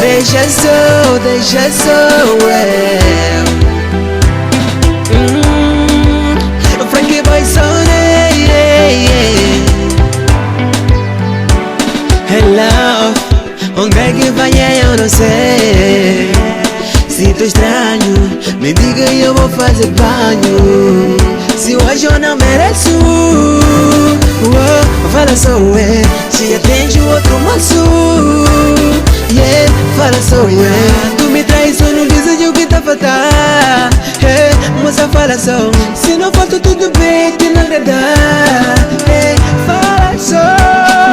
deixa sou eu. Frankie Boy Sony, hello, onde é que vai eu não sei. Se tô estranho, me diga e eu vou fazer banho. Se hoje eu não mereço, fala só eu. Se atende o outro moço, yeah, fala só eu. Tu me traz só no desejo que tá faltando, hey, moça fala só. Se não falta tudo bem, te não agradar, hey, fala só.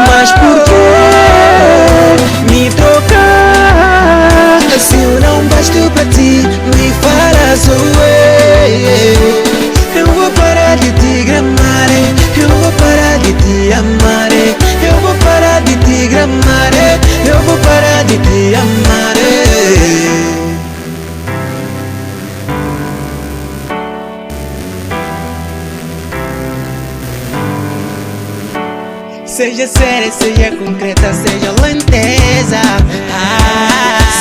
Mas por que me trocar? Se eu não basto pra ti, me fala só eu. Eu vou parar de te gramar, eu vou parar de te amar, eu vou parar de te gramar, eu vou parar de te amar. Seja séria, seja concreta, seja lenteza.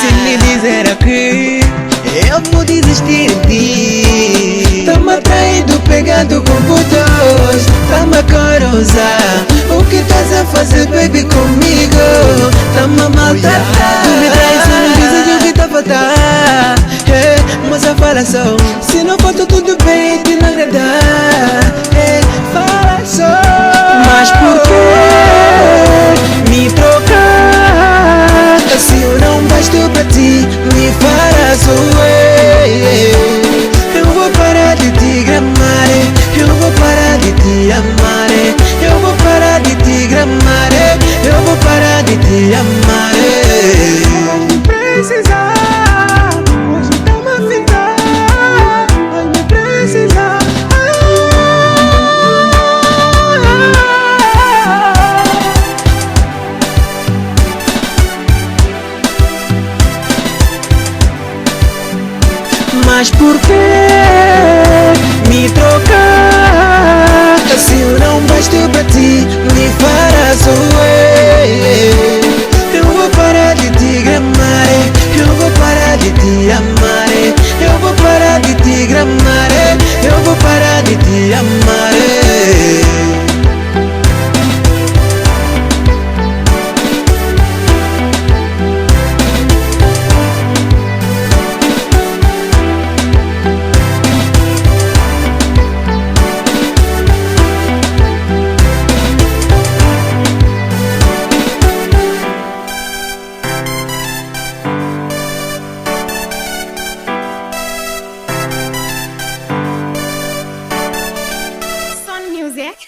Se me dizer aqui, eu vou desistir de ti. Tá-me atraindo, pegando com fotos, tá-me a corosar. O que estás a fazer, baby, comigo? Tá-me a maltratar. Tu me traz um desejo que tá faltando, hey, moça fala só. Se não falta tudo bem, te não agradar, hey, fala só. Mas por que me trocar? Se eu não basto pra ti, me fala só eu. Eu vou parar de te gramar, eu vou parar de te amar, eu vou parar de te gramar, eu vou parar de te amar. Vai me precisar, hoje tá-me a ficar. Vai me precisar. Mas por que me trocar? Se eu não basto pra ti, me fala só eu. Eu vou parar de te gramar, eu vou parar de te amar, eu vou parar de te gramar, eu vou parar de te amar. Sun Music.